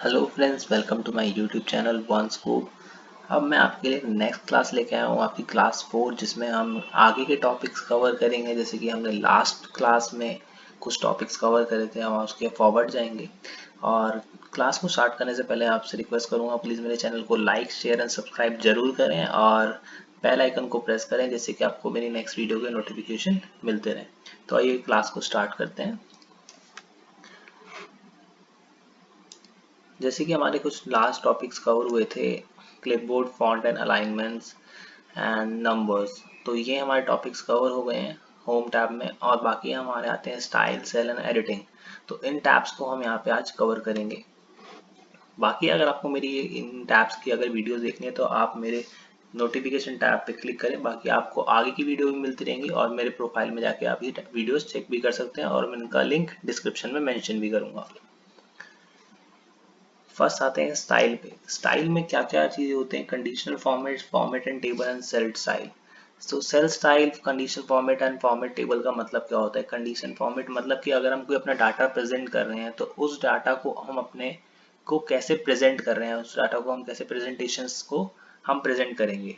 Hello friends, welcome to my YouTube channel One Scoop. अब मैं आपके लिए नेक्स्ट क्लास लेके आया हूँ, आपकी क्लास 4, जिसमें हम आगे के टॉपिक्स कवर करेंगे। जैसे कि हमने लास्ट क्लास में कुछ टॉपिक्स कवर करे थे, हम उसके फॉरवर्ड जाएंगे। और क्लास को स्टार्ट करने से पहले आपसे रिक्वेस्ट करूँगा, प्लीज़ मेरे चैनल को लाइक, शेयर एंड सब्सक्राइब जरूर करें और बेल आइकन को प्रेस करें, जिससे कि आपको मेरी नेक्स्ट वीडियो के नोटिफिकेशन मिलते रहें। तो आइए क्लास को स्टार्ट करते हैं। जैसे कि हमारे कुछ लास्ट टॉपिक्स कवर हुए थे, clipboard, font and alignments and numbers. तो ये हमारे टॉपिक्स कवर हो गए हैं होम टैब में, और बाकी हमारे आते हैं स्टाइल, सेल एंड एडिटिंग। तो इन टैब्स को हम यहाँ पे आज कवर करेंगे। बाकी अगर आपको मेरी इन टैब्स की अगर वीडियोस देखनी है तो आप मेरे नोटिफिकेशन टैब पे क्लिक करें। बाकी आपको आगे की वीडियो भी मिलती रहेंगी और मेरे प्रोफाइल में जाके आप ये वीडियोस चेक भी कर सकते हैं, और मैं इनका लिंक डिस्क्रिप्शन में मेंशन भी करूंगा। फर्स्ट आते हैं स्टाइल पे। स्टाइल में क्या क्या चीजें होते हैं? Conditional format, format and table and cell style. तो cell style, condition format and format table का मतलब क्या होता है? कंडीशन फॉर्मेट मतलब कि अगर हम कोई अपना डाटा प्रेजेंट कर रहे हैं तो उस डाटा को हम अपने को कैसे प्रेजेंट कर रहे हैं, उस डाटा को हम कैसे प्रेजेंटेशंस को हम प्रेजेंट करेंगे।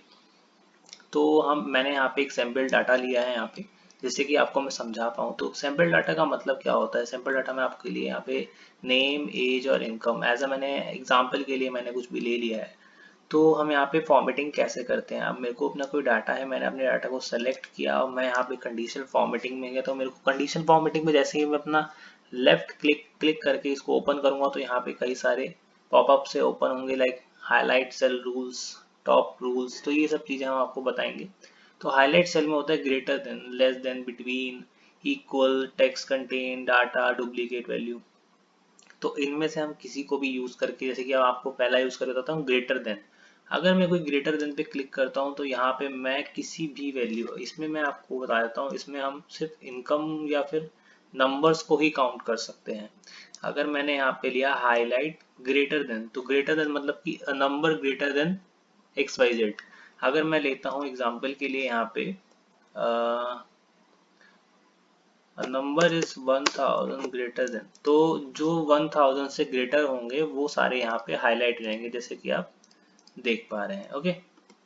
तो मैंने यहाँ पे एक सैम्पल डाटा लिया है यहाँ पे, जिससे कि आपको मैं समझा पाऊँ। तो सैम्पल डाटा का मतलब क्या होता है? सैम्पल डाटा में आपके लिए यहाँ पे नेम, एज और इनकम एज अ, मैंने एग्जाम्पल के लिए मैंने कुछ भी ले लिया है। तो हम यहाँ पे फॉर्मेटिंग कैसे करते हैं? अब मेरे को अपना कोई डाटा है, मैंने अपने डाटा को सेलेक्ट किया और मैं यहाँ पे कंडीशनल फॉर्मेटिंग में गया। तो मेरे को कंडीशनल फॉर्मेटिंग में जैसे ही मैं अपना लेफ्ट क्लिक क्लिक करके इसको ओपन करूंगा तो यहाँ पे कई सारे पॉपअप से ओपन होंगे, like highlight cell rules, top rules. तो ये सब चीजें हम आपको बताएंगे। तो हाईलाइट सेल में होता है greater than, less than, between, equal, text contain, data, duplicate value. तो इनमें से हम किसी को भी यूज करके, जैसे कि अब आपको पहला यूज कर देता हूँ ग्रेटर देन। अगर मैं कोई ग्रेटर देन पे क्लिक करता हूँ तो यहाँ पे मैं किसी भी वैल्यू, इसमें मैं आपको बता देता हूँ, इसमें हम सिर्फ इनकम या फिर नंबर्स को ही काउंट कर सकते हैं। अगर मैंने यहाँ पे लिया हाईलाइट ग्रेटर देन, तो ग्रेटर देन मतलब कि number greater than X Y Z. अगर मैं लेता हूँ एग्जाम्पल के लिए यहाँ पे नंबर इज 1000 ग्रेटर देन, तो जो 1000 से ग्रेटर होंगे वो सारे यहाँ पे हाईलाइट रहेंगे, जैसे कि आप देख पा रहे हैं। ओके,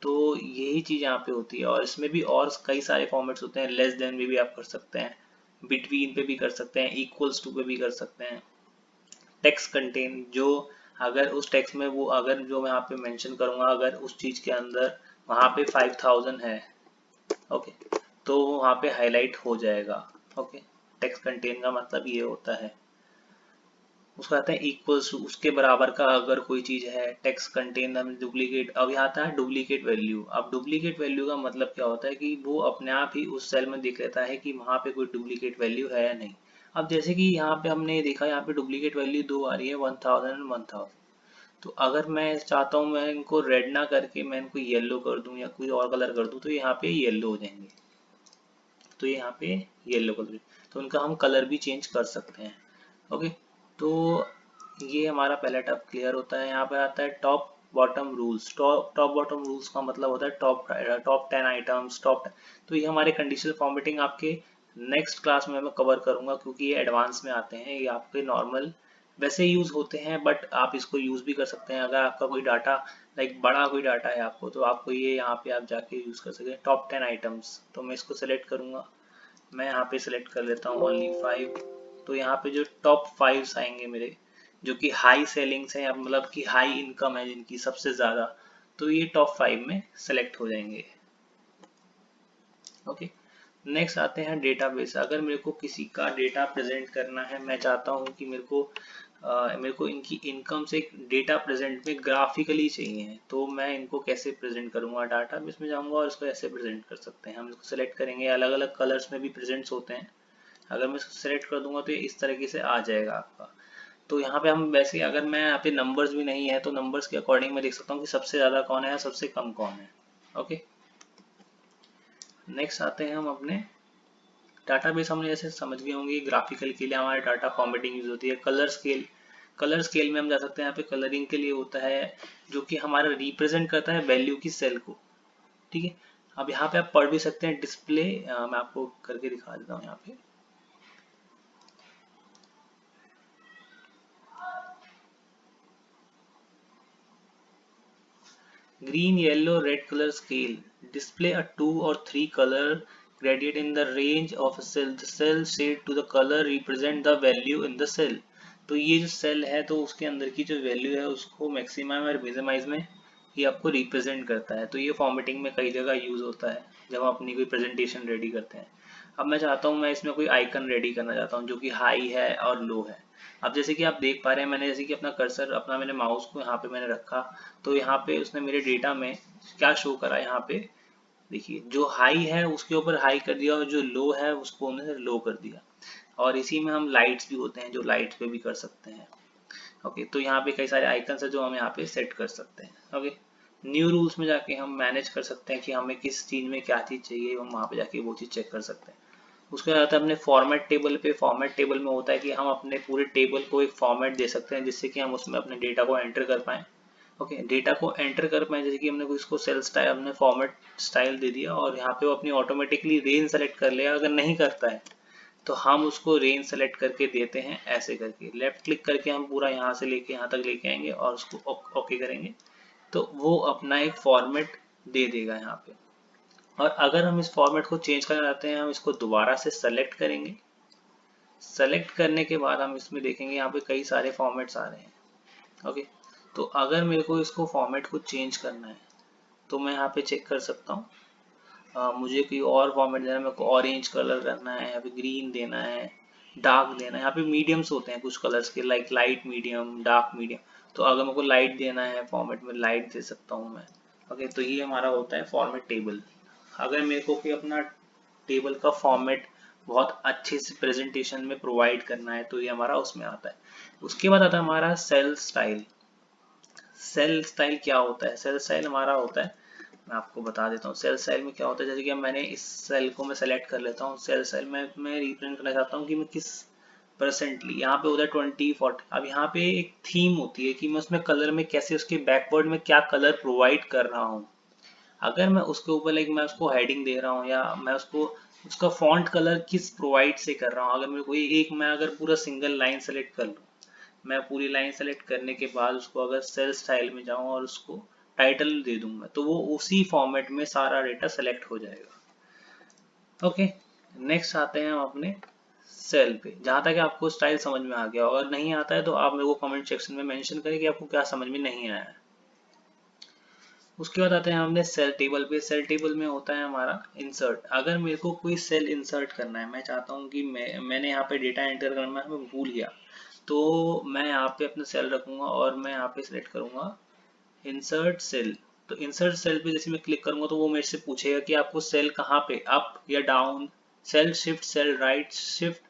तो यही चीज यहाँ पे होती है। और इसमें भी और कई सारे फॉर्मेट्स होते हैं। लेस देन में भी आप कर सकते हैं, बिटवीन पे भी कर सकते हैं, इक्वल्स टू पे भी कर सकते हैं। टेक्स्ट कंटेन, जो अगर उस टेक्स्ट में वो, अगर जो मैं यहाँ पे मेंशन करूंगा, अगर उस चीज के अंदर वहां पे 5000 है, ओके, तो वहां पे हाईलाइट हो जाएगा। ओके, टेक्स्ट कंटेन का मतलब ये होता है। उसका आता है इक्वल्स टू, उसके बराबर का अगर कोई चीज है। टेक्स्ट कंटेन में डुप्लीकेट, अब यहाँ आता है डुप्लीकेट वैल्यू। अब डुप्लीकेट वैल्यू का मतलब क्या होता है कि वो अपने आप ही उस सेल में देख लेता है कि वहां पे कोई डुप्लीकेट वैल्यू है या नहीं। अब जैसे कि यहाँ पे हमने देखा, यहाँ पे डुप्लीकेट वैल्यू दो आ रही है, 1000 एंड 1000। तो अगर मैं चाहता हूँ मैं इनको रेड ना करके मैं इनको येलो कर दूं या कोई और कलर कर दूं, तो यहाँ पे येलो हो जाएंगे। तो ये यहाँ पे येलो कलर, तो उनका हम कलर भी चेंज कर सकते हैं। ओके, तो ये हमारा पहला टैब क्लियर होता है। यहाँ पे आता है top bottom rules. Top bottom rules का मतलब होता है टॉप 10 आइटम्स, टॉप। तो ये हमारे कंडीशनल फॉर्मेटिंग आपके नेक्स्ट क्लास में मैं कवर करूंगा, क्योंकि ये एडवांस में आते हैं। ये आपके नॉर्मल वैसे यूज होते हैं, बट आप इसको यूज भी कर सकते हैं। अगर आपका कोई डाटा, लाइक बड़ा कोई डाटा है आपको, तो आपको ये यहाँ पे आप जाके यूज कर सकते हैं। टॉप 10 आइटम्स, तो मैं इसको सेलेक्ट करूंगा। मैं यहाँ पे सिलेक्ट कर लेता हूँ ओनली 5। तो यहाँ पे जो टॉप 5 आएंगे मेरे, जो कि हाई सेलिंग्स हैं, मतलब कि हाई इनकम है जिनकी सबसे ज्यादा, तो ये टॉप 5 में सेलेक्ट हो जाएंगे। ओके, नेक्स्ट आते हैं डेटाबेस। अगर मेरे को किसी का डेटा प्रेजेंट करना है, मैं चाहता हूँ कि मेरे को इनकी इनकम से डेटा प्रेजेंट में ग्राफिकली चाहिए, तो मैं इनको कैसे प्रेजेंट करूंगा? डाटाबेस में जाऊंगा और इसको ऐसे प्रेजेंट कर सकते हैं। हम इसको सेलेक्ट करेंगे, अलग अलग कलर्स में भी प्रेजेंट्स होते हैं। अगर मैं इसको सेलेक्ट कर दूंगा तो ये इस तरीके से आ जाएगा आपका। तो यहाँ पे हम वैसे, अगर मैं यहाँ पे नंबर्स भी नहीं है तो नंबर्स के अकॉर्डिंग मैं देख सकता हूँ कि सबसे ज्यादा कौन है, सबसे कम कौन है। ओके, नेक्स्ट आते हैं हम अपने डाटाबेस। हमने जैसे समझ गए होंगे, ग्राफिकल के लिए हमारे डाटा फॉर्मेटिंग यूज होती है। कलर स्केल, कलर स्केल में हम जा सकते हैं। यहाँ पे कलरिंग के लिए होता है, जो कि हमारा रिप्रेजेंट करता है वैल्यू की सेल को। ठीक है, अब यहाँ पे आप पढ़ भी सकते हैं डिस्प्ले। मैं आपको करके दिखा देता हूँ यहाँ पे। green, yellow, red color scale display a 2 or 3 color gradient in the range of a cell. The cell shade to the color represent the value in the cell. तो ये जो सेल है तो उसके अंदर की जो वैल्यू है उसको मैक्सिमम और मिनिमाइज में ये आपको रिप्रेजेंट करता है। तो ये फॉर्मेटिंग में कई जगह यूज होता है जब हम अपनी कोई प्रेजेंटेशन रेडी करते हैं। अब मैं चाहता हूँ मैं इसमें कोई आइकन रेडी करना चाहता हूँ जो कि हाई है और लो है। अब जैसे कि आप देख पा रहे हैं मैंने जैसे कि अपना कर्सर अपना मैंने माउस को यहाँ पे मैंने रखा, तो यहाँ पे उसने मेरे डेटा में क्या शो करा, यहाँ पे देखिए जो हाई है उसके ऊपर हाई कर दिया और जो लो है उसको उन्होंने लो कर दिया। और इसी में हम लाइट्स भी होते हैं जो लाइट्स पे भी कर सकते हैं। ओके, तो यहाँ पे कई सारे आइकन्स है जो हम यहाँ पे सेट कर सकते हैं। ओके, न्यू रूल्स में जाके हम मैनेज कर सकते हैं कि हमें किस चीज में क्या चीज चाहिए, हम वहाँ पे जाके वो चीज चेक कर सकते हैं। उसके बाद आता है अपने फॉर्मेट टेबल पे। फॉर्मेट टेबल में होता है कि हम अपने पूरे टेबल को एक फॉर्मेट दे सकते हैं जिससे कि हम उसमें अपने डेटा को एंटर कर पाएं। ओके, डेटा को एंटर कर पाए जैसे कि हमने इसको सेल स्टाइल हमने फॉर्मेट स्टाइल दे दिया और यहाँ पे वो अपनी ऑटोमेटिकली रेंज सेलेक्ट कर लिया। अगर नहीं करता है तो हम उसको रेंज सेलेक्ट करके देते हैं, ऐसे करके लेफ्ट क्लिक करके हम पूरा यहाँ से लेके यहाँ तक लेके आएंगे और उसको ओके करेंगे तो वो अपना एक फॉर्मेट दे देगा यहाँ पे। और अगर हम इस फॉर्मेट को चेंज करना चाहते हैं हम इसको दोबारा से सेलेक्ट करेंगे। सेलेक्ट करने के बाद हम इसमें देखेंगे यहाँ पे कई सारे फॉर्मेट्स आ रहे हैं। ओके, तो अगर मेरे को इसको फॉर्मेट को चेंज करना है तो मैं यहाँ पे चेक कर सकता हूँ। मुझे कोई और फॉर्मेट देना है, मेरे को ऑरेंज कलर करना है, यहाँ पे ग्रीन देना है, डार्क देना है। यहाँ पे मीडियम्स होते हैं कुछ कलर्स के, like light medium, dark medium. तो अगर मेरे को लाइट देना है फॉर्मेट में लाइट दे सकता हूँ मैं। ओके, तो ये हमारा होता है फॉर्मेट टेबल। अगर मेरे को कोई अपना टेबल का फॉर्मेट बहुत अच्छे से प्रेजेंटेशन में प्रोवाइड करना है तो ये हमारा उसमें आता है। उसके बाद आता है हमारा सेल स्टाइल। सेल स्टाइल क्या होता है? सेल स्टाइल हमारा होता है, मैं आपको बता देता हूँ। सेल स्टाइल में क्या होता है, जैसे कि मैंने इस सेल को मैं सेलेक्ट कर लेता हूँ। सेल स्टाइल में मैं रिप्रेजेंट करना चाहता हूँ कि मैं किस परसेंटली, यहाँ पे होता है 20-40। अब यहाँ पे एक थीम होती है कि मैं उसमें कलर में कैसे उसके बैकवर्ड में क्या कलर प्रोवाइड कर रहा हूँ। अगर मैं उसके ऊपर लाइक मैं उसको हेडिंग दे रहा हूँ या मैं उसको उसका फॉन्ट कलर किस प्रोवाइड से कर रहा हूँ। अगर मेरे को एक मैं अगर पूरा सिंगल लाइन सेलेक्ट कर लूँ, मैं पूरी लाइन सेलेक्ट करने के बाद उसको अगर सेल स्टाइल में जाऊँ और उसको टाइटल दे दूँ मैं, तो वो उसी फॉर्मेट में सारा डेटा सेलेक्ट हो जाएगा। ओके, नेक्स्ट आते हैं हम अपने सेल पे। जहाँ तक आपको स्टाइल समझ में आ गया, अगर नहीं आता है तो आप मेरे को कमेंट सेक्शन में मेंशन करें कि आपको क्या समझ में नहीं आया है। उसके बाद आते हैं हमने सेल टेबल पे। सेल टेबल में होता है हमारा इंसर्ट। अगर मेरे को कोई सेल इंसर्ट करना है, मैं चाहता हूँ कि मैंने यहाँ पे डेटा एंटर करना है, मैं भूल गया, तो मैं यहाँ पे अपना सेल रखूंगा और मैं यहाँ पे सिलेक्ट करूंगा इंसर्ट सेल। तो इंसर्ट सेल पे जैसे मैं क्लिक करूंगा तो वो मेरे से पूछेगा कि आपको सेल कहाँ पे, अप या down, cell shift, cell right shift,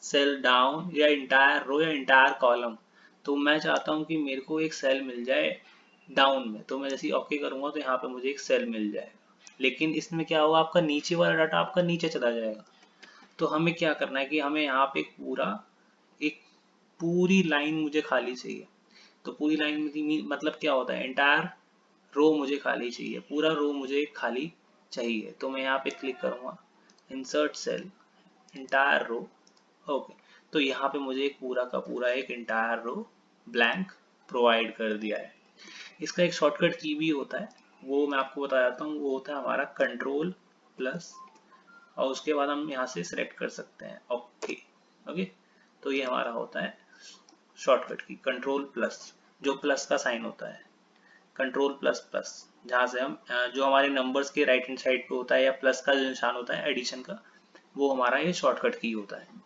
cell down, या इंटायर रो या इंटायर कॉलम। तो मैं चाहता हूँ कि मेरे को एक सेल मिल जाए डाउन में, तो मैं जैसे ही ओके करूंगा तो यहाँ पे मुझे एक सेल मिल जाएगा। लेकिन इसमें क्या होगा, आपका नीचे वाला डाटा आपका नीचे चला जाएगा। तो हमें क्या करना है कि हमें यहाँ पे एक पूरी लाइन मुझे खाली चाहिए। तो पूरी लाइन मतलब क्या होता है, एंटायर रो मुझे खाली चाहिए, पूरा रो मुझे खाली चाहिए। तो मैं यहाँ पे क्लिक करूंगा insert cell, entire row. Okay, तो यहाँ पे मुझे एक पूरा का पूरा एक इंटायर रो ब्लैंक प्रोवाइड कर दिया है। इसका एक शॉर्टकट की भी होता है, वो मैं आपको बता देता हूँ। वो होता है हमारा कंट्रोल प्लस, और उसके बाद हम यहाँ से सिलेक्ट कर सकते हैं ओके। ओके, तो ये हमारा होता है शॉर्टकट की कंट्रोल प्लस, जो प्लस का साइन होता है, कंट्रोल प्लस प्लस, जहाँ से हम जो हमारे नंबर्स के राइट हैंड साइड पे होता है या प्लस का जो निशान होता है एडिशन का, वो हमारा ये शॉर्टकट की होता है।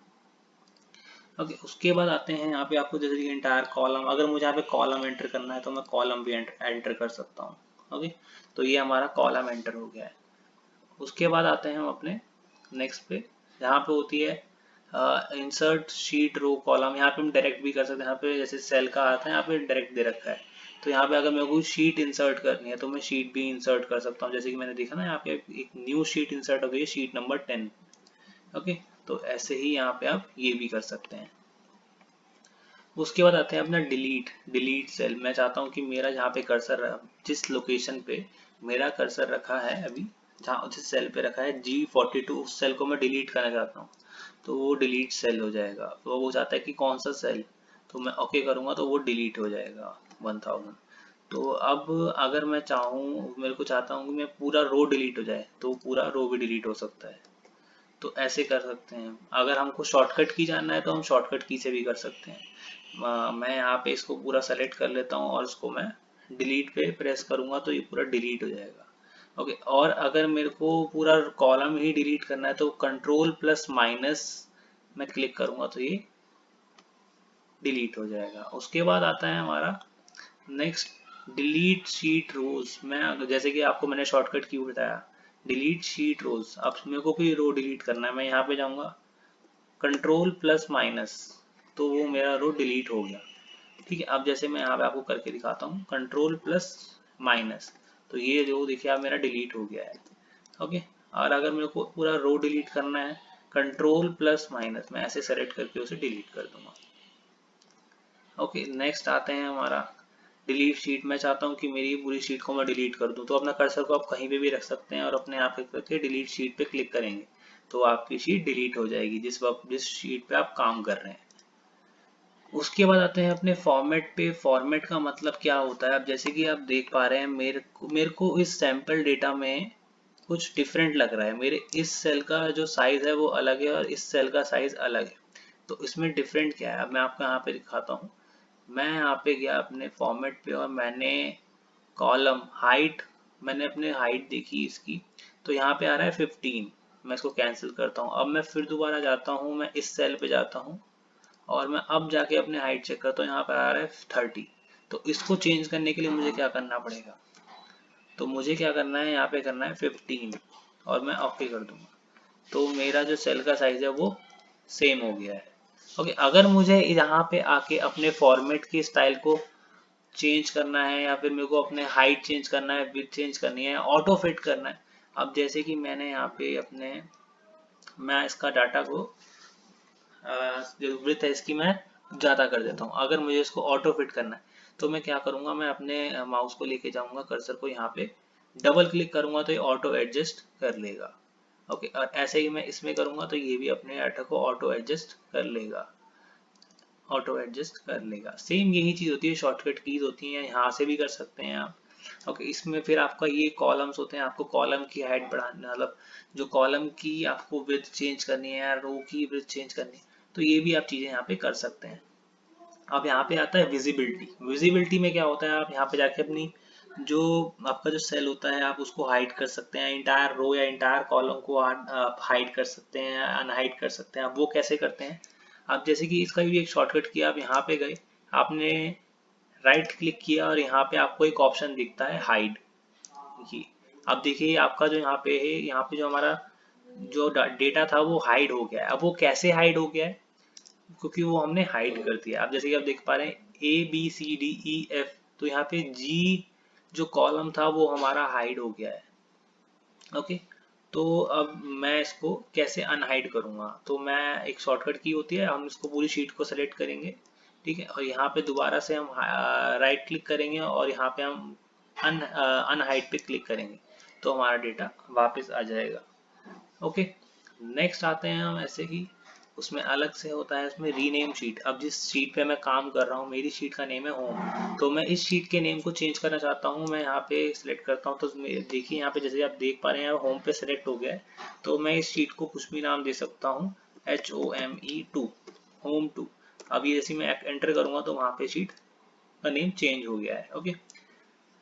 ओके, उसके बाद आते हैं यहाँ पे आपको जैसे कि इंटायर कॉलम। अगर मुझे यहाँ पे कॉलम एंटर करना है तो मैं कॉलम भी एंटर कर सकता हूँ। ओके, तो ये हमारा कॉलम एंटर हो गया है। उसके बाद आते हैं हम अपने नेक्स्ट पे, जहाँ पे होती है इंसर्ट शीट रो कॉलम। यहाँ पे हम डायरेक्ट भी कर सकते हैं, यहाँ पे जैसे सेल का आता है यहाँ पे डायरेक्ट दे रखा है। तो यहाँ पे अगर मेरे को शीट इंसर्ट करनी है तो मैं शीट भी इंसर्ट कर सकता हूँ। जैसे कि मैंने देखा ना, यहाँ पे एक न्यू शीट इंसर्ट हो गई है, शीट नंबर 10। ओके, तो ऐसे ही यहाँ पे आप ये भी कर सकते हैं। उसके बाद आते हैं अपना डिलीट सेल। मैं चाहता हूँ कि मेरा जहाँ पे कर्सर, जिस लोकेशन पे मेरा कर्सर रखा है अभी, जहाँ जिस सेल पे रखा है G42, उस सेल को मैं डिलीट करना चाहता हूँ। तो वो डिलीट सेल हो जाएगा। तो वो चाहता है कि कौन सा सेल, तो मैं ओके करूँगा तो वो डिलीट हो जाएगा 1000। तो अब अगर मैं चाहूँ, मेरे को चाहता हूँ कि मैं पूरा रो डिलीट हो जाए, तो पूरा रो भी डिलीट हो सकता है। तो ऐसे कर सकते हैं। अगर हमको शॉर्टकट की जानना है तो हम शॉर्टकट की से भी कर सकते हैं। मैं यहाँ पे इसको पूरा सेलेक्ट कर लेता हूँ और इसको मैं डिलीट पे प्रेस करूँगा तो ये पूरा डिलीट हो जाएगा। ओके, और अगर मेरे को पूरा कॉलम ही डिलीट करना है तो कंट्रोल प्लस माइनस मैं क्लिक करूँगा तो ये डिलीट हो जाएगा। उसके बाद आता है हमारा नेक्स्ट, डिलीट शीट रोज। मैं जैसे कि आपको मैंने शॉर्टकट की बताया, डिलीट शीट रोज। अब मेरे को कोई रो डिलीट करना है, मैं यहाँ पे जाऊँगा कंट्रोल प्लस माइनस, तो वो मेरा रो डिलीट हो गया। ठीक है, अब जैसे मैं यहाँ पे आपको करके दिखाता हूँ कंट्रोल प्लस माइनस, तो ये रो देखिए आप मेरा डिलीट हो गया है। ओके, और अगर मेरे को पूरा रो डिलीट करना है, कंट्रोल प्लस माइनस मैं ऐसे सेलेक्ट करके उसे डिलीट कर दूंगा। ओके, नेक्स्ट आते हैं हमारा डिलीट शीट। मैं चाहता हूँ कि मेरी पूरी शीट को मैं डिलीट कर दूँ, तो अपना कर्सर को आप कहीं पे भी रख सकते हैं और अपने आप करके डिलीट शीट पे क्लिक करेंगे तो आपकी शीट डिलीट हो जाएगी जिस शीट पे आप काम कर रहे हैं। उसके बाद आते हैं अपने फॉर्मेट पे। फॉर्मेट का मतलब क्या होता है, अब जैसे कि आप देख पा रहे हैं मेरे को इस सैंपल डेटा में कुछ डिफरेंट लग रहा है। मेरे इस सेल का जो साइज है वो अलग है और इस सेल का साइज अलग है, तो इसमें डिफरेंट क्या है अब मैं आपको यहाँ पे दिखाता हूँ। मैं यहाँ पे गया अपने फॉर्मेट पे और मैंने कॉलम हाइट, मैंने अपने हाइट देखी इसकी, तो यहाँ पे आ रहा है 15। मैं इसको कैंसिल करता हूँ। अब मैं फिर दोबारा जाता हूँ, मैं इस सेल पे जाता हूँ और मैं अब जाके अपने हाइट चेक करता हूँ, यहाँ पे आ रहा है 30। तो इसको चेंज करने के लिए मुझे क्या करना पड़ेगा, तो मुझे क्या करना है, यहाँ पे करना है 15 और मैं ओके कर दूंगा, तो मेरा जो सेल का साइज है वो सेम हो गया है। ओके, अगर मुझे यहाँ पे आके अपने फॉर्मेट की स्टाइल को चेंज करना है या फिर मेरे को अपने हाइट चेंज करना है, विड्थ चेंज करनी है, ऑटो फिट करना है। अब जैसे कि मैंने यहाँ पे अपने, मैं इसका डाटा को जो विड्थ है इसकी मैं ज़्यादा कर देता हूँ। अगर मुझे इसको ऑटो फिट करना है तो मैं क्या करूँगा, मैं अपने माउस को लेके जाऊँगा, कर्सर को यहाँ पे डबल क्लिक करूँगा तो ये ऑटो एडजस्ट कर लेगा। ओके, और ऐसे ही मैं इसमें करूँगा तो ये भी अपने डाटा को ऑटो एडजस्ट कर लेगा, ऑटो एडजस्ट कर लेगा। सेम यही चीज़ होती है, शॉर्टकट कीज होती हैं, यहाँ से भी कर सकते हैं आप। ओके, इसमें फिर आपका ये कॉलम्स होते हैं, आपको कॉलम की हाइट बढ़ाना, मतलब जो कॉलम की आपको विड्थ चेंज करनी है या रो की विड्थ चेंज करनी है, तो ये भी आप चीज़ें यहाँ पे कर सकते हैं। अब यहाँ पे आता है विजिबिलिटी। विजिबिलिटी में क्या होता है, आप यहाँ पे जाके अपनी जो आपका जो सेल होता है आप उसको हाइड कर सकते हैं, इंटायर रो या इंटायर कॉलम को आप हाइड कर सकते हैं, अनहाइड कर सकते हैं। आप वो कैसे करते हैं, आप जैसे कि इसका भी एक शॉर्टकट किया, आप यहाँ पे गए, आपने राइट क्लिक किया और यहाँ पे आपको एक ऑप्शन दिखता है हाइड। ये अब देखिए आपका जो यहाँ पे है, यहाँ पे जो हमारा जो डेटा था वो हाइड हो गया है। अब वो कैसे हाइड हो गया है, क्योंकि वो हमने हाइड कर दिया। अब जैसे कि आप देख पा रहे हैं ABCDEF, तो यहाँ पे G जो कॉलम था वो हमारा हाइड हो गया है। ओके, तो अब मैं इसको कैसे अनहाइड करूंगा, तो मैं एक शॉर्टकट की होती है, हम इसको पूरी शीट को सेलेक्ट करेंगे, ठीक है, और यहाँ पे दोबारा से हम राइट क्लिक करेंगे और यहाँ पे हम अनहाइड पे क्लिक करेंगे तो हमारा डेटा वापस आ जाएगा। ओके, नेक्स्ट आते हैं हम ऐसे ही, उसमें अलग से होता है उसमें रीनेम शीट। अब जिस शीट पे मैं काम कर रहा हूँ, मेरी शीट का नेम है होम, तो मैं इस शीट के नेम को चेंज करना चाहता हूँ। मैं यहाँ पे सिलेक्ट करता हूँ, तो देखिए यहाँ पे जैसे आप देख पा रहे हैं होम पे सिलेक्ट हो गया है, तो मैं इस शीट को कुछ भी नाम दे सकता हूँ, HOME2, होम 2। अब ये जैसे मैं एंटर करूंगा तो वहाँ पे शीट का नेम चेंज हो गया है। ओके,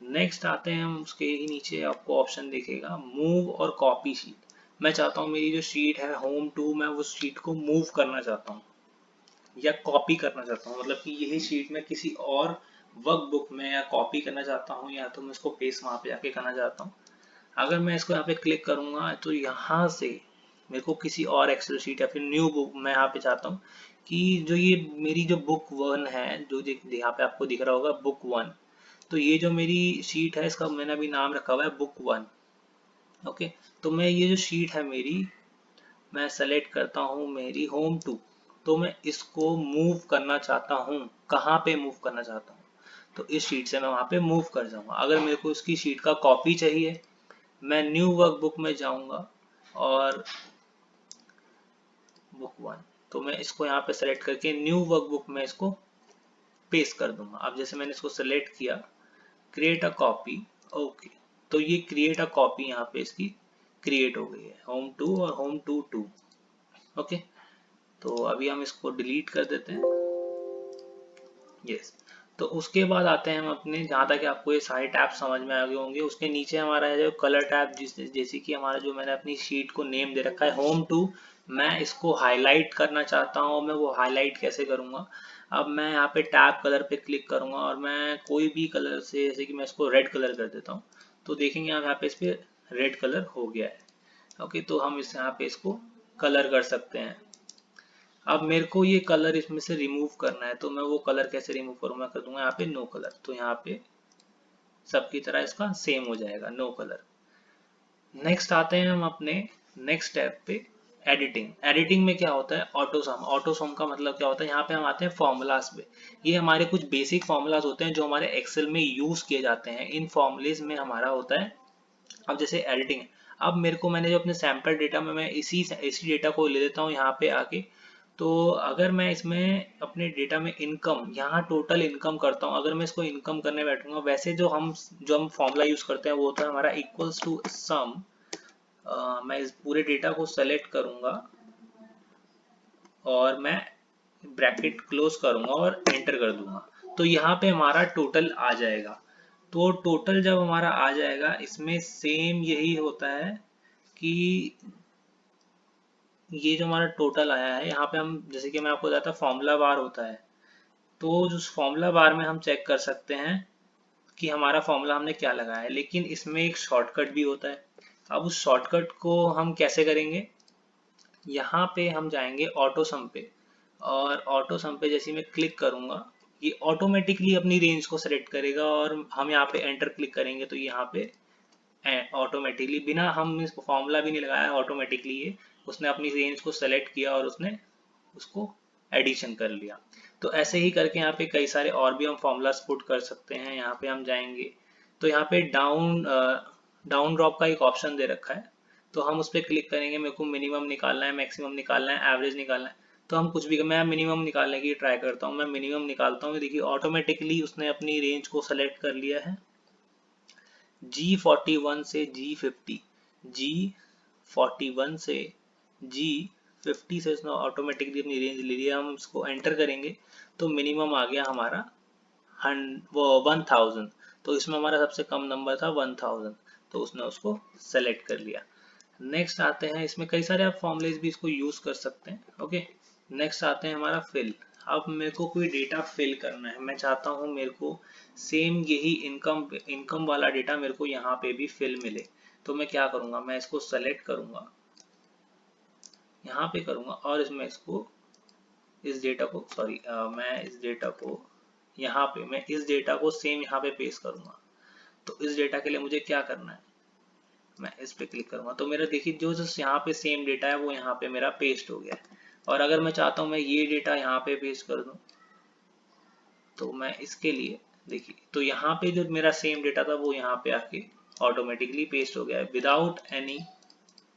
नेक्स्ट आते हैं हम, उसके ही नीचे आपको ऑप्शन दिखेगा मूव और कॉपी शीट। मैं चाहता हूँ मेरी जो शीट है होम 2, मैं उस शीट को मूव करना चाहता हूँ या कॉपी करना चाहता हूँ, मतलब कि यही शीट मैं किसी और वर्कबुक में या कॉपी करना चाहता हूँ या तो मैं इसको पेस्ट वहाँ पे जाके करना चाहता हूँ। अगर मैं इसको यहाँ पे क्लिक करूंगा तो यहाँ से मेरे को किसी और एक्सेल शीट या फिर न्यू बुक, मैं यहाँ पे चाहता हूँ कि जो ये मेरी जो बुक 1 है, जो यहाँ पे आपको दिख रहा होगा बुक 1, तो ये जो मेरी शीट है इसका मैंने अभी नाम रखा हुआ है बुक 1। ओके, तो मैं ये जो शीट है मेरी, मैं सेलेक्ट करता हूँ मेरी होम 2, तो मैं इसको मूव करना चाहता हूँ, कहाँ पे मूव करना चाहता हूँ, तो इस शीट से मैं वहाँ पे मूव कर जाऊँगा। अगर मेरे को इसकी शीट का कॉपी चाहिए, मैं न्यू वर्कबुक में जाऊँगा और बुक 1, तो मैं इसको यहाँ पे सेलेक्ट करके न्यू वर्कबुक में इसको पेस्ट कर दूंगा। अब जैसे मैंने इसको सेलेक्ट किया, क्रिएट अ कॉपी। ओके, तो ये क्रिएट अ कॉपी यहाँ पे इसकी क्रिएट हो गई है, होम 2 और होम 2 ओके। तो अभी हम इसको डिलीट कर देते हैं। यस, तो उसके बाद आते हैं हम अपने, जहाँ तक आपको ये सारे टैब समझ में आ गए होंगे, उसके नीचे हमारा है जो कलर टैब, जैसे कि हमारा जो मैंने अपनी शीट को नेम दे रखा है होम 2, मैं इसको हाईलाइट करना चाहता हूँ। मैं वो हाईलाइट कैसे करूँगा? अब मैं यहाँ पे टैब कलर पे क्लिक करूँगा और मैं कोई भी कलर से, जैसे कि मैं इसको रेड कलर कर देता हूँ, तो देखेंगे आप यहाँ पे इस पे रेड कलर हो गया है। ओके, तो हम इस यहाँ पे इसको कलर कर सकते हैं। अब मेरे को ये कलर इसमें से रिमूव करना है, तो मैं वो कलर कैसे रिमूव करूँ? मैं कर दूंगा यहाँ पे नो कलर, तो यहाँ पे सबकी तरह इसका सेम हो जाएगा, नो कलर। नेक्स्ट आते हैं हम अपने नेक्स्ट स्टेप पे, एडिटिंग। एडिटिंग में क्या होता है? ऑटोसम। ऑटोसम का मतलब क्या होता है? यहाँ पे हम आते हैं फॉर्मूलाज पे। ये हमारे कुछ बेसिक फॉर्मूलाज होते हैं जो हमारे एक्सेल में यूज किए जाते हैं। इन फॉर्मूलेज में हमारा होता है, अब जैसे एडिटिंग है, अब मेरे को, मैंने जो अपने सैंपल डेटा में, मैं इसी डेटा को ले लेता हूँ यहाँ पे आके। तो अगर मैं इसमें अपने डेटा में इनकम, यहाँ टोटल इनकम करता हूँ, अगर मैं इसको इनकम करने बैठूंगा, वैसे जो हम फॉर्मूला यूज करते हैं वो होता है हमारा इक्वल्स टू सम। मैं इस पूरे डेटा को सेलेक्ट करूंगा और मैं ब्रैकेट क्लोज करूंगा और एंटर कर दूंगा, तो यहाँ पे हमारा टोटल आ जाएगा। तो टोटल जब हमारा आ जाएगा, इसमें सेम यही होता है कि ये जो हमारा टोटल आया है, यहाँ पे हम, जैसे कि मैं आपको बताता, फॉर्मूला बार होता है, तो जो फॉर्मूला बार में हम चेक कर सकते हैं कि हमारा फॉर्मूला हमने क्या लगाया है, लेकिन इसमें एक शॉर्टकट भी होता है। अब उस शॉर्टकट को हम कैसे करेंगे? यहाँ पे हम जाएंगे ऑटो सम पे, और ऑटो सम पे जैसे मैं क्लिक करूंगा, ये ऑटोमेटिकली अपनी रेंज को सेलेक्ट करेगा, और हम यहाँ पे एंटर क्लिक करेंगे तो यहाँ पे ऑटोमेटिकली, बिना हम इस फॉर्मूला भी नहीं लगाया, ऑटोमेटिकली ये उसने अपनी रेंज को सेलेक्ट किया और उसने उसको एडिशन कर लिया। तो ऐसे ही करके यहाँ पे कई सारे और भी हम फॉर्मूलाज पुट कर सकते हैं। यहाँ पे हम जाएंगे तो यहाँ पे डाउन ड्रॉप का एक ऑप्शन दे रखा है, तो हम उस पर क्लिक करेंगे। मेरे को मिनिमम निकालना है, मैक्सिमम निकालना है, एवरेज निकालना है, तो हम कुछ भी, मैं मिनिमम निकालने की ट्राई करता हूँ। मैं मिनिमम निकालता हूँ, देखिए ऑटोमेटिकली उसने अपनी रेंज को सेलेक्ट कर लिया है, G41 से G50, G41 से G50 से उसने ऑटोमेटिकली अपनी रेंज ले लिया। हम इसको एंटर करेंगे तो मिनिमम आ गया हमारा 1000, तो इसमें हमारा सबसे कम नंबर था 1000, तो उसने उसको सेलेक्ट कर लिया। नेक्स्ट आते हैं, इसमें कई सारे आप फॉर्मूलेज भी इसको यूज कर सकते हैं। ओके, नेक्स्ट आते हैं हमारा फिल। अब मेरे को कोई डेटा फिल करना है, मैं चाहता हूँ मेरे को सेम यही इनकम वाला डेटा मेरे को यहाँ पे भी फिल मिले, तो मैं क्या करूँगा? मैं इसको सेलेक्ट करूँगा, यहाँ पे करूँगा, और इसमें इसको, इस डेटा को, सॉरी, मैं इस डेटा को यहाँ पे, मैं इस डेटा को सेम यहाँ पे पेस्ट करूँगा। तो इस डेटा के लिए मुझे क्या करना है? मैं इस पे क्लिक करूंगा, तो मेरा देखिए जो जो यहाँ पे सेम डेटा है वो यहाँ पे मेरा पेस्ट हो गया है। और अगर मैं चाहता हूँ मैं ये डेटा यहाँ पे पेस्ट कर दूं, तो मैं इसके लिए, देखिए, तो यहाँ पे जो मेरा सेम डेटा था वो यहाँ पे आके ऑटोमेटिकली पेस्ट हो गया है विदाउट एनी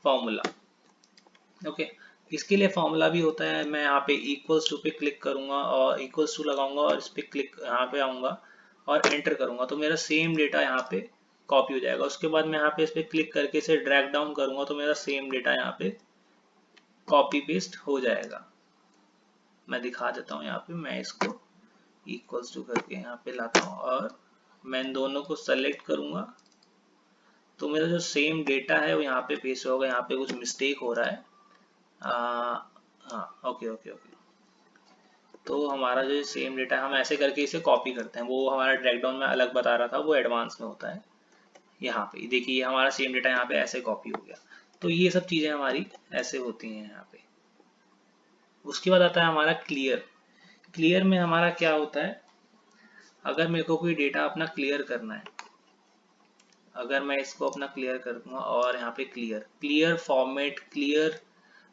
फॉर्मूला। ओके, इसके लिए फॉर्मूला भी होता है। मैं यहाँ पे इक्वल्स टू पे क्लिक करूंगा और इक्वल्स टू लगाऊंगा और इस पे क्लिक, यहाँ पे आऊंगा और एंटर करूंगा, तो मेरा सेम डेटा यहाँ पे कॉपी हो जाएगा। उसके बाद मैं यहाँ पे इस पे क्लिक करके इसे ड्रैग डाउन करूंगा, तो मेरा सेम डेटा यहाँ पे कॉपी पेस्ट हो जाएगा। मैं दिखा देता हूँ, यहाँ पे मैं इसको इक्वल्स टू करके यहाँ पे लाता हूँ और मैं इन दोनों को सेलेक्ट करूंगा, तो मेरा जो सेम डेटा है वो यहाँ पे पेस्ट होगा। यहाँ पे कुछ मिस्टेक हो रहा है, हाँ, ओके ओके ओके। तो हमारा जो सेम डेटा, हम ऐसे करके इसे कॉपी करते हैं, वो हमारा ड्रैग डाउन में अलग बता रहा था, वो एडवांस में होता है। यहाँ पे देखिए हमारा सेम डेटा यहाँ पे ऐसे कॉपी हो गया। तो ये सब चीजें हमारी ऐसे होती हैं यहाँ पे। उसके बाद आता है हमारा क्लियर। क्लियर में हमारा क्या होता है? अगर मेरे को कोई डेटा अपना क्लियर करना है, अगर मैं इसको अपना क्लियर कर दूंगा और यहाँ पे क्लियर फॉर्मेट, क्लियर,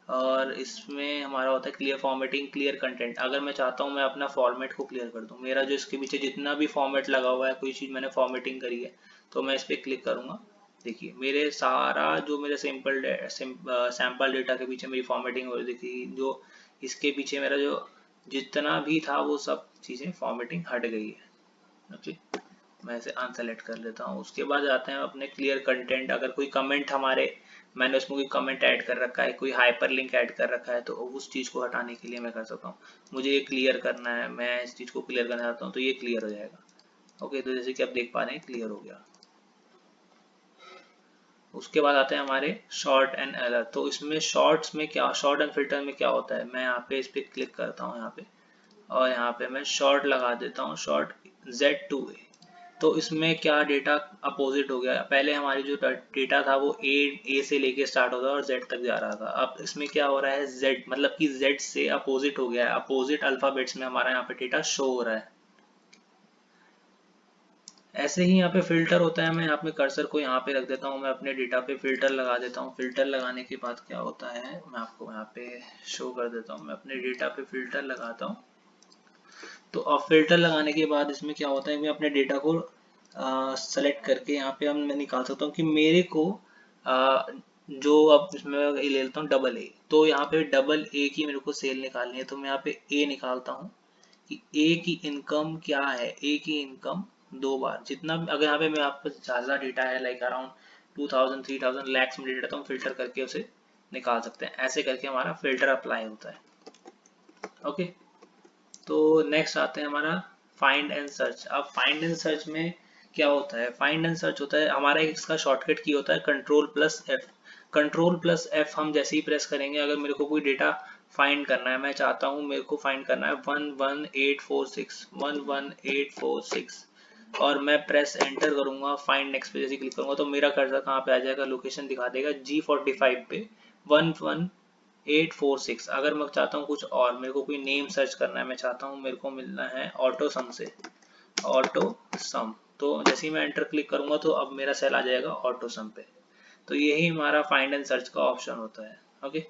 और इसमें हमारा होता है क्लियर फॉर्मेटिंग, क्लियर कंटेंट। अगर मैं चाहता हूँ मैं अपना फॉर्मेट को क्लियर कर दूँ, मेरा जो इसके पीछे जितना भी फॉर्मेट लगा हुआ है, कोई चीज़ मैंने फॉर्मेटिंग करी है, तो मैं इस पर क्लिक करूँगा। देखिए मेरे सारा जो मेरे सैंपल डेटा के पीछे मेरी फॉर्मेटिंग हो रही, देखिए जो इसके पीछे मेरा जो जितना भी था वो सब चीज़ें फॉर्मेटिंग हट गई है। ओके, मैं इसे अनसेलेक्ट कर लेता हूँ। उसके बाद जाते हैं अपने क्लियर कंटेंट। अगर कोई कमेंट हमारे, मैंने उसमें कोई कमेंट ऐड कर रखा है, कोई हाइपर लिंक ऐड कर रखा है, तो उस चीज़ को हटाने के लिए मैं कर सकता हूँ। मुझे ये क्लियर करना है, मैं इस चीज़ को क्लियर करना चाहता हूँ, तो ये क्लियर हो जाएगा। ओके, तो जैसे कि आप देख पा रहे हैं क्लियर हो गया। उसके बाद आते हैं हमारे शॉर्ट एंड एरर। तो इसमें शॉर्ट्स में क्या, शॉर्ट एंड फिल्टर में क्या होता है, मैं यहाँ पे इस पर क्लिक करता हूँ यहाँ पे, और यहाँ पे मैं शॉर्ट लगा देता हूँ, शॉर्ट Z2A। तो इसमें क्या डेटा अपोजिट हो गया, पहले हमारी जो डेटा था वो ए से लेके स्टार्ट होता था और Z तक जा रहा था। अब इसमें क्या हो रहा है, Z मतलब कि Z से अपोजिट हो गया है, अपोजिट अल्फाबेट्स में हमारा यहाँ पे डेटा शो हो रहा है। ऐसे ही यहाँ पे फिल्टर होता है। मैं यहाँ पे कर्सर को यहाँ पे रख देता हूँ, मैं अपने डेटा पे फिल्टर लगा देता हूँ। फिल्टर लगाने के बाद क्या होता है, मैं आपको यहाँ पे शो कर देता हूँ। मैं अपने डेटा पे फिल्टर लगाता हूँ। तो अब फिल्टर लगाने के बाद इसमें क्या होता है, मैं अपने डेटा को सेलेक्ट करके यहाँ पे हम मैं निकाल सकता हूँ कि मेरे को जो, अब इसमें ले लेता हूँ डबल ए। तो यहाँ पे डबल ए की मेरे को सेल निकालनी है, तो मैं यहाँ पे ए निकालता हूँ कि ए की इनकम क्या है। ए की इनकम 2 बार जितना भी, अगर यहाँ पे मैं आपको ज़्यादा डेटा है लाइक अराउंड 2000 3000 लैक्स में डेटा, तो हम फिल्टर करके उसे निकाल सकते हैं। ऐसे करके हमारा फिल्टर अप्लाई होता है। ओके, तो नेक्स्ट आते हैं हमारा फाइंड एंड सर्च। अब फाइंड एंड सर्च में क्या होता है, फाइंड एंड सर्च होता है हमारा, इसका शॉर्टकट की होता है कंट्रोल+F। कंट्रोल+F हम जैसे ही प्रेस करेंगे, अगर मेरे को कोई डेटा फाइंड करना है, मैं चाहता हूँ मेरे को फाइंड करना है 11846 और मैं प्रेस एंटर करूंगा, फाइंड नेक्स्ट पे जैसे क्लिक करूंगा, तो मेरा कर्सर कहाँ पे आ जाएगा, लोकेशन दिखा देगा G45 पे 11846। अगर मैं चाहता हूँ कुछ और, मेरे को कोई नेम सर्च करना है, मैं चाहता हूँ मेरे को मिलना है ऑटो सम से, ऑटो सम। तो जैसे ही मैं एंटर क्लिक करूंगा तो अब मेरा सेल आ जाएगा ऑटो सम पे। तो यही हमारा फाइंड एंड सर्च का ऑप्शन होता है। ओके,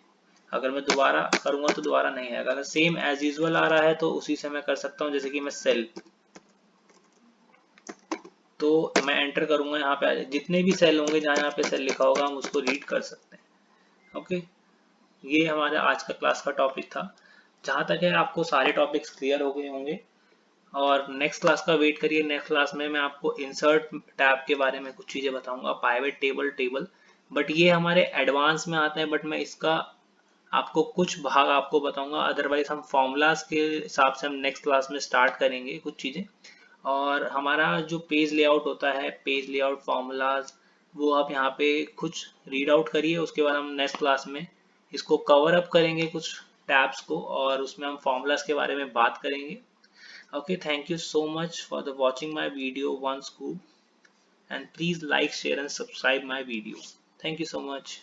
अगर मैं दोबारा करूंगा तो दोबारा नहीं आएगा। अगर सेम एज यूजुअल आ रहा है तो उसी से मैं कर सकता हूँ। जैसे कि मैं सेल, तो मैं एंटर करूंगा, यहाँ पे आ जाए, जितने भी सेल होंगे जहाँ यहाँ पे सेल लिखा होगा हम उसको रीड कर सकते हैं। ओके, ये हमारा आज का क्लास का टॉपिक था। जहाँ तक है आपको सारे टॉपिक्स क्लियर हो गए होंगे, और नेक्स्ट क्लास का वेट करिए। नेक्स्ट क्लास में मैं आपको इंसर्ट टैब के बारे में कुछ चीज़ें बताऊंगा, पाइवेट टेबल टेबल, बट ये हमारे एडवांस में आते हैं, बट मैं इसका आपको कुछ भाग आपको बताऊंगा। अदरवाइज हम फॉर्मूलाज के हिसाब से हम नेक्स्ट क्लास में स्टार्ट करेंगे कुछ चीज़ें। और हमारा जो पेज लेआउट होता है, पेज लेआउट फॉर्मूलाज, वो आप यहाँ पे कुछ रीड आउट करिए। उसके बाद हम नेक्स्ट क्लास में इसको कवर अप करेंगे कुछ टैब्स को, और उसमें हम फॉर्मूलाज के बारे में बात करेंगे। Okay, thank you so much for the watching my video once, Scoop, and please like, share and subscribe my video. Thank you so much.